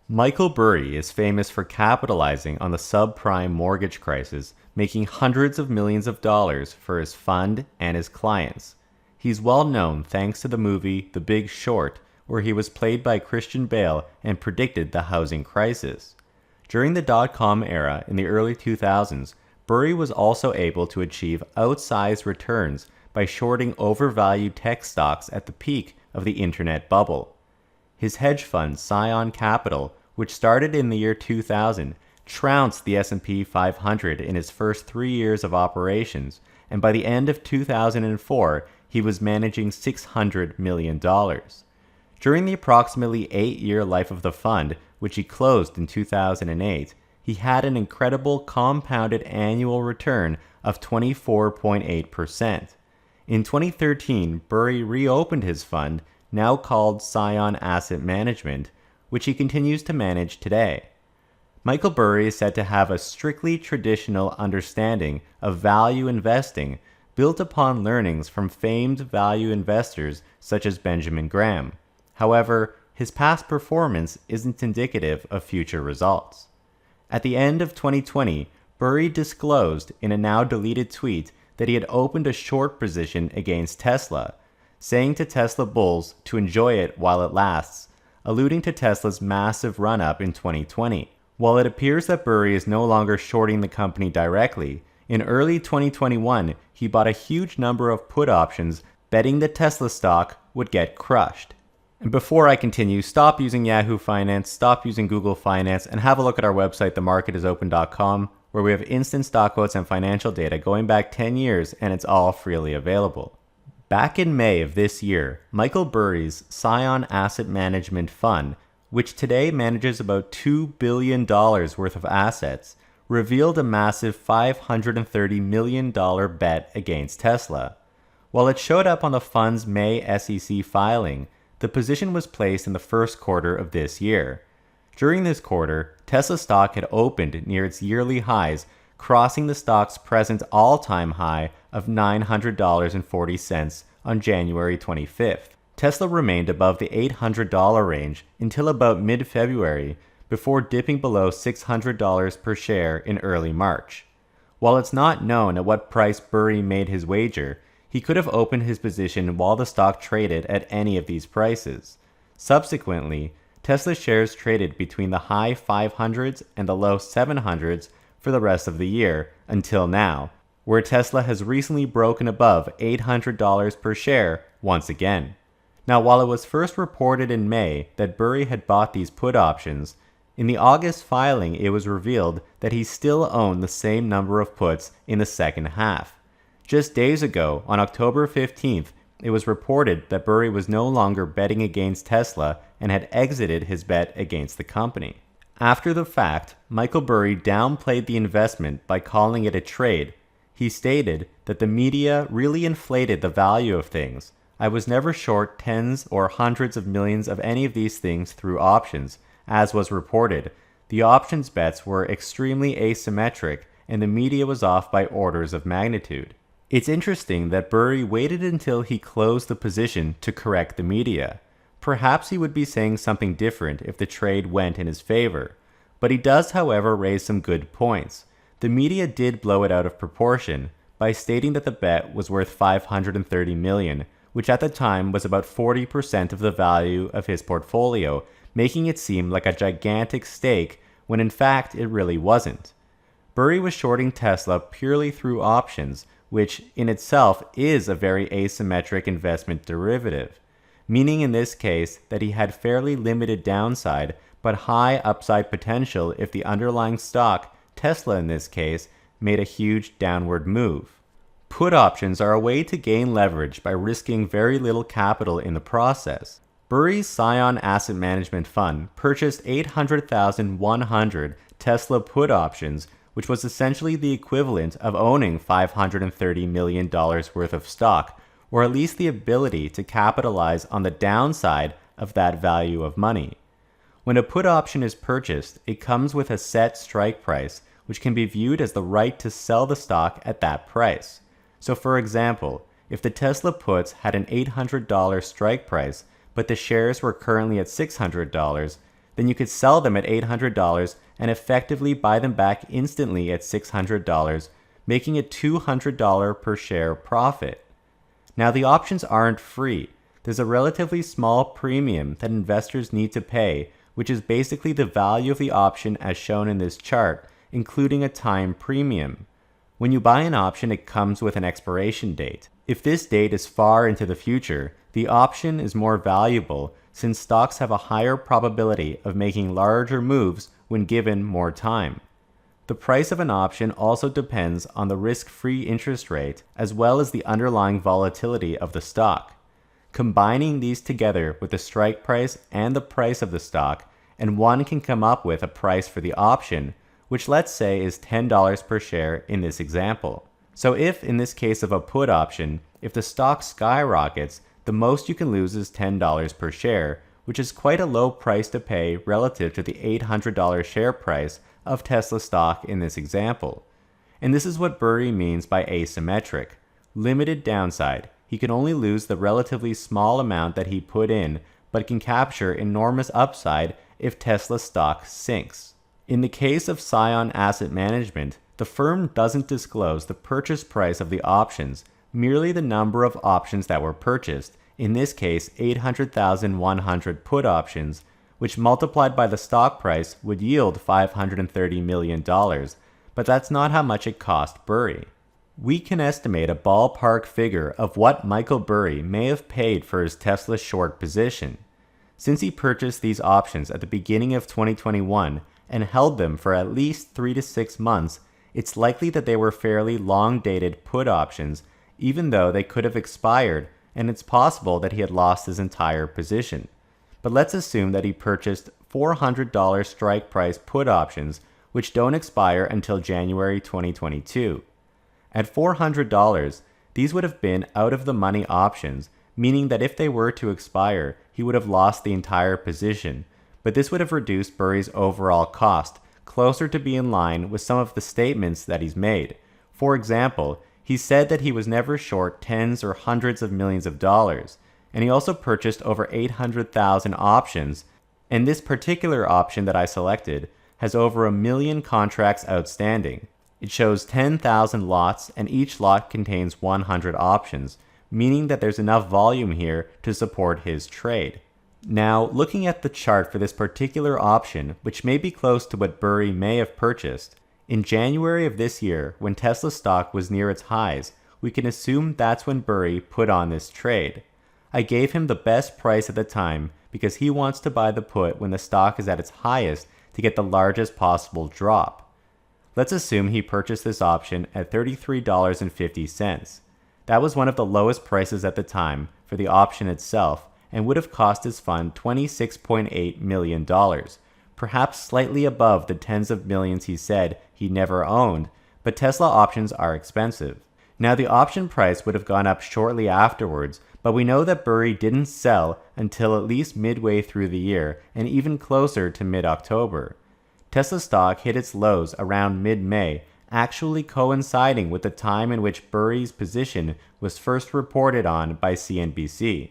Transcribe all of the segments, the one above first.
Michael Burry is famous for capitalizing on the subprime mortgage crisis, making hundreds of millions of dollars for his fund and his clients. He's well known thanks to the movie The Big Short, where he was played by Christian Bale and predicted the housing crisis. During the dot-com era in the early 2000s, Burry was also able to achieve outsized returns by shorting overvalued tech stocks at the peak of the internet bubble. His hedge fund, Scion Capital, which started in the year 2000, trounced the S&P 500 in its first 3 years of operations, and by the end of 2004, he was managing $600 million. During the approximately 8-year life of the fund, which he closed in 2008, he had an incredible compounded annual return of 24.8%. In 2013, Burry reopened his fund, now called Scion Asset Management, which he continues to manage today. Michael Burry is said to have a strictly traditional understanding of value investing built upon learnings from famed value investors such as Benjamin Graham. However, his past performance isn't indicative of future results. At the end of 2020, Burry disclosed in a now deleted tweet that he had opened a short position against Tesla, saying to Tesla bulls to enjoy it while it lasts, alluding to Tesla's massive run-up in 2020. While it appears that Burry is no longer shorting the company directly, in early 2021 he bought a huge number of put options betting that Tesla stock would get crushed. And before I continue, stop using Yahoo Finance, stop using Google Finance, and have a look at our website, themarketisopen.com, where we have instant stock quotes and financial data going back 10 years, and it's all freely available. Back in May of this year, Michael Burry's Scion Asset Management Fund, which today manages about $2 billion worth of assets, revealed a massive $530 million bet against Tesla. While it showed up on the fund's May SEC filing, the position was placed in the first quarter of this year. During this quarter, Tesla stock had opened near its yearly highs, crossing the stock's present all-time high of $900.40 on January 25th. Tesla remained above the $800 range until about mid-February, before dipping below $600 per share in early March. While it's not known at what price Burry made his wager, he could have opened his position while the stock traded at any of these prices. Subsequently, Tesla shares traded between the high 500s and the low 700s for the rest of the year until now, where Tesla has recently broken above $800 per share once again. Now, while it was first reported in May that Burry had bought these put options, in the August filing it was revealed that he still owned the same number of puts in the second half. Just days ago, on October 15th, it was reported that Burry was no longer betting against Tesla and had exited his bet against the company. After the fact, Michael Burry downplayed the investment by calling it a trade. He stated that the media really inflated the value of things. I was never short tens or hundreds of millions of any of these things through options, as was reported. The options bets were extremely asymmetric, and the media was off by orders of magnitude. It's interesting that Burry waited until he closed the position to correct the media. Perhaps he would be saying something different if the trade went in his favor. But he does, however, raise some good points. The media did blow it out of proportion by stating that the bet was worth $530 million, which at the time was about 40% of the value of his portfolio, making it seem like a gigantic stake when in fact it really wasn't. Burry was shorting Tesla purely through options, which in itself is a very asymmetric investment derivative, meaning in this case that he had fairly limited downside but high upside potential if the underlying stock, Tesla in this case, made a huge downward move. Put options are a way to gain leverage by risking very little capital in the process. Burry's Scion Asset Management Fund purchased 800,100 Tesla put options, which was essentially the equivalent of owning $530 million worth of stock, or at least the ability to capitalize on the downside of that value of money. When a put option is purchased, it comes with a set strike price, which can be viewed as the right to sell the stock at that price. So for example, if the Tesla puts had an $800 strike price, but the shares were currently at $600, then you could sell them at $800 and effectively buy them back instantly at $600, making a $200 per share profit. Now, the options aren't free. There's a relatively small premium that investors need to pay, which is basically the value of the option as shown in this chart, including a time premium. When you buy an option, it comes with an expiration date. If this date is far into the future, the option is more valuable since stocks have a higher probability of making larger moves when given more time. The price of an option also depends on the risk-free interest rate as well as the underlying volatility of the stock. Combining these together with the strike price and the price of the stock, and one can come up with a price for the option, which let's say is $10 per share in this example. So if, in this case of a put option, if the stock skyrockets, the most you can lose is $10 per share, which is quite a low price to pay relative to the $800 share price of Tesla stock in this example. And this is what Burry means by asymmetric. Limited downside. He can only lose the relatively small amount that he put in, but can capture enormous upside if Tesla stock sinks. In the case of Scion Asset Management, the firm doesn't disclose the purchase price of the options, merely the number of options that were purchased, in this case 800,100 put options, which multiplied by the stock price would yield $530 million, but that's not how much it cost Burry. We can estimate a ballpark figure of what Michael Burry may have paid for his Tesla short position. Since he purchased these options at the beginning of 2021 and held them for at least 3 to 6 months, it's likely that they were fairly long-dated put options, even though they could have expired, and it's possible that he had lost his entire position. But let's assume that he purchased $400 strike price put options, which don't expire until January 2022. At $400, these would have been out-of-the-money options, meaning that if they were to expire, he would have lost the entire position, but this would have reduced Burry's overall cost, closer to be in line with some of the statements that he's made. For example, he said that he was never short tens or hundreds of millions of dollars, and he also purchased over 800,000 options, and this particular option that I selected has over 1 million contracts outstanding. It shows 10,000 lots, and each lot contains 100 options, meaning that there's enough volume here to support his trade. Now, looking at the chart for this particular option, which may be close to what Burry may have purchased, in January of this year, when Tesla stock was near its highs, we can assume that's when Burry put on this trade. I gave him the best price at the time because he wants to buy the put when the stock is at its highest to get the largest possible drop. Let's assume he purchased this option at $33.50. That was one of the lowest prices at the time for the option itself and would have cost his fund $26.8 million, perhaps slightly above the tens of millions he said he never owned, but Tesla options are expensive. Now, the option price would have gone up shortly afterwards, but we know that Burry didn't sell until at least midway through the year and even closer to mid-October. Tesla stock hit its lows around mid-May, actually coinciding with the time in which Burry's position was first reported on by CNBC.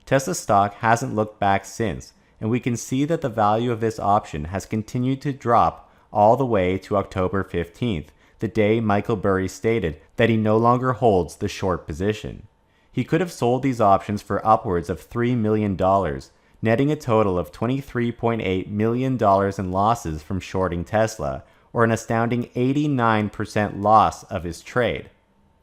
Tesla stock hasn't looked back since, and we can see that the value of this option has continued to drop all the way to October 15th, the day Michael Burry stated that he no longer holds the short position. He could have sold these options for upwards of $3 million, netting a total of $23.8 million in losses from shorting Tesla, or an astounding 89% loss of his trade.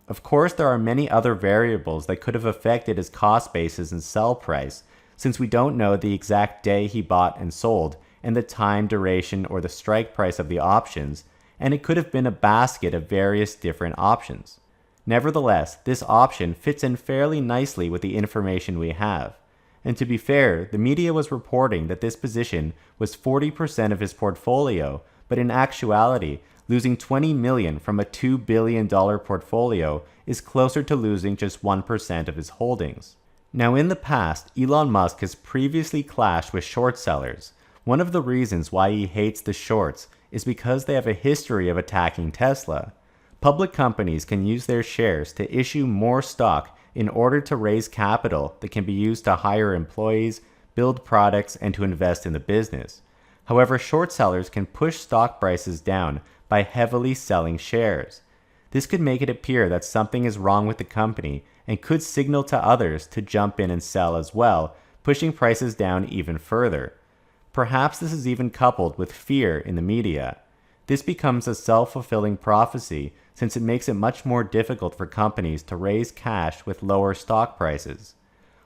Of course, there are many other variables that could have affected his cost basis and sell price, since we don't know the exact day he bought and sold, and the time duration or the strike price of the options, and it could have been a basket of various different options. Nevertheless, this option fits in fairly nicely with the information we have. And to be fair, the media was reporting that this position was 40% of his portfolio, but in actuality, losing $20 million from a $2 billion portfolio is closer to losing just 1% of his holdings. Now, in the past, Elon Musk has previously clashed with short sellers. One of the reasons why he hates the shorts is because they have a history of attacking Tesla. Public companies can use their shares to issue more stock in order to raise capital that can be used to hire employees, build products, and to invest in the business. However, short sellers can push stock prices down by heavily selling shares. This could make it appear that something is wrong with the company and could signal to others to jump in and sell as well, pushing prices down even further. Perhaps this is even coupled with fear in the media. This becomes a self-fulfilling prophecy since it makes it much more difficult for companies to raise cash with lower stock prices.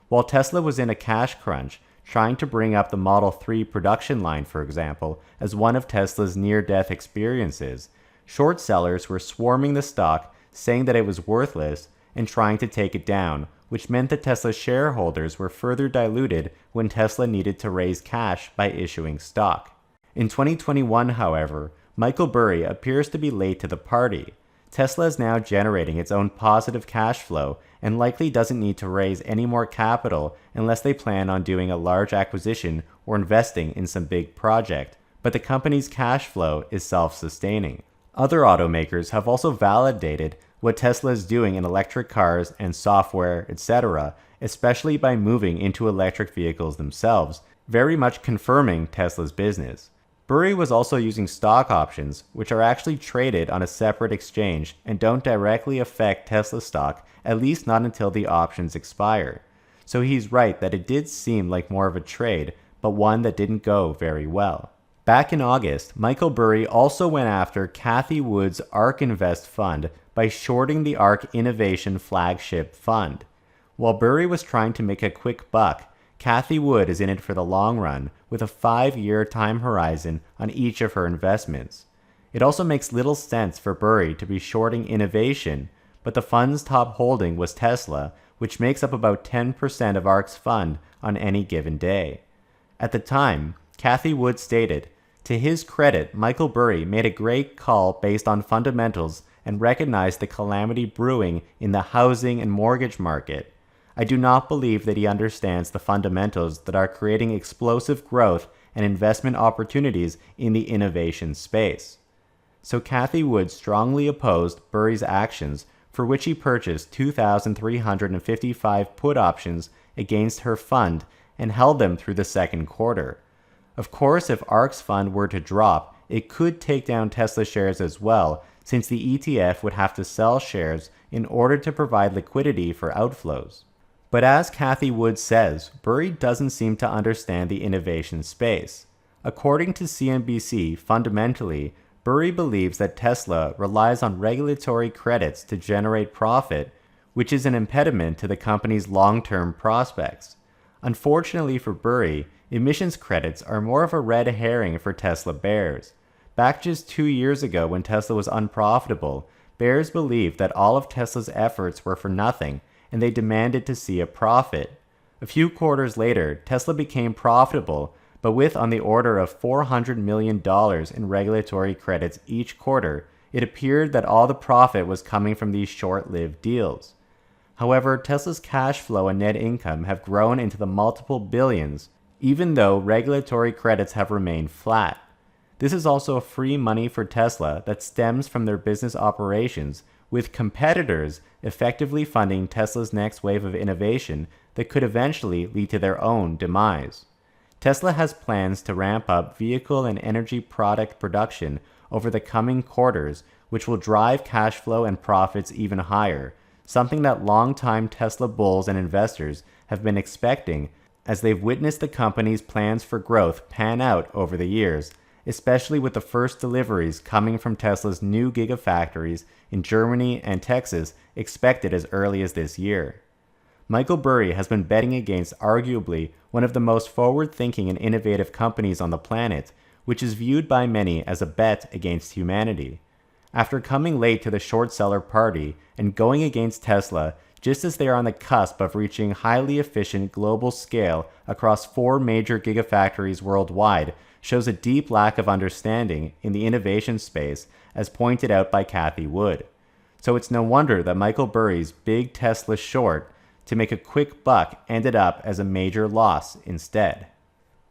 While Tesla was in a cash crunch, trying to bring up the Model 3 production line, for example, as one of Tesla's near-death experiences, short sellers were swarming the stock, saying that it was worthless, and trying to take it down, which meant that Tesla shareholders were further diluted when Tesla needed to raise cash by issuing stock. In 2021, however, Michael Burry appears to be late to the party. Tesla is now generating its own positive cash flow and likely doesn't need to raise any more capital unless they plan on doing a large acquisition or investing in some big project, but the company's cash flow is self-sustaining. Other automakers have also validated what Tesla is doing in electric cars and software, etc., especially by moving into electric vehicles themselves, very much confirming Tesla's business. Burry was also using stock options, which are actually traded on a separate exchange and don't directly affect Tesla stock, at least not until the options expire. So he's right that it did seem like more of a trade, but one that didn't go very well. Back in August, Michael Burry also went after Cathie Wood's ARK Invest fund by shorting the ARK Innovation flagship fund. While Burry was trying to make a quick buck, Cathie Wood is in it for the long run, with a 5-year time horizon on each of her investments. It also makes little sense for Burry to be shorting innovation, but the fund's top holding was Tesla, which makes up about 10% of ARK's fund on any given day. At the time, Cathie Wood stated, "To his credit, Michael Burry made a great call based on fundamentals and recognized the calamity brewing in the housing and mortgage market. I do not believe that he understands the fundamentals that are creating explosive growth and investment opportunities in the innovation space." So Cathie Wood strongly opposed Burry's actions, for which he purchased 2,355 put options against her fund and held them through the second quarter. Of course, if ARK's fund were to drop, it could take down Tesla shares as well, since the ETF would have to sell shares in order to provide liquidity for outflows. But as Cathie Wood says, Burry doesn't seem to understand the innovation space. According to CNBC, fundamentally, Burry believes that Tesla relies on regulatory credits to generate profit, which is an impediment to the company's long-term prospects. Unfortunately for Burry, emissions credits are more of a red herring for Tesla bears. Back just 2 years ago when Tesla was unprofitable, bears believed that all of Tesla's efforts were for nothing, and they demanded to see a profit. A few quarters later, Tesla became profitable, but with on the order of $400 million in regulatory credits each quarter, it appeared that all the profit was coming from these short-lived deals. However, Tesla's cash flow and net income have grown into the multiple billions, even though regulatory credits have remained flat. This is also free money for Tesla that stems from their business operations, with competitors effectively funding Tesla's next wave of innovation that could eventually lead to their own demise. Tesla has plans to ramp up vehicle and energy product production over the coming quarters, which will drive cash flow and profits even higher, something that longtime Tesla bulls and investors have been expecting as they've witnessed the company's plans for growth pan out over the years, especially with the first deliveries coming from Tesla's new gigafactories in Germany and Texas expected as early as this year. Michael Burry has been betting against arguably one of the most forward-thinking and innovative companies on the planet, which is viewed by many as a bet against humanity. After coming late to the short seller party and going against Tesla just as they are on the cusp of reaching highly efficient global scale across 4 major gigafactories worldwide, shows a deep lack of understanding in the innovation space, as pointed out by Cathie Wood. So it's no wonder that Michael Burry's big Tesla short to make a quick buck ended up as a major loss instead.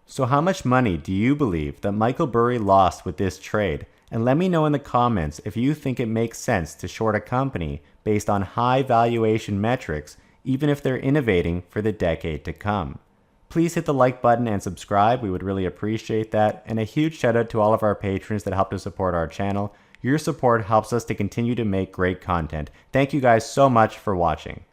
So how much money do you believe that Michael Burry lost with this trade? And let me know in the comments if you think it makes sense to short a company based on high valuation metrics, even if they're innovating for the decade to come. Please hit the like button and subscribe. We would really appreciate that. And a huge shout out to all of our patrons that help to support our channel. Your support helps us to continue to make great content. Thank you guys so much for watching.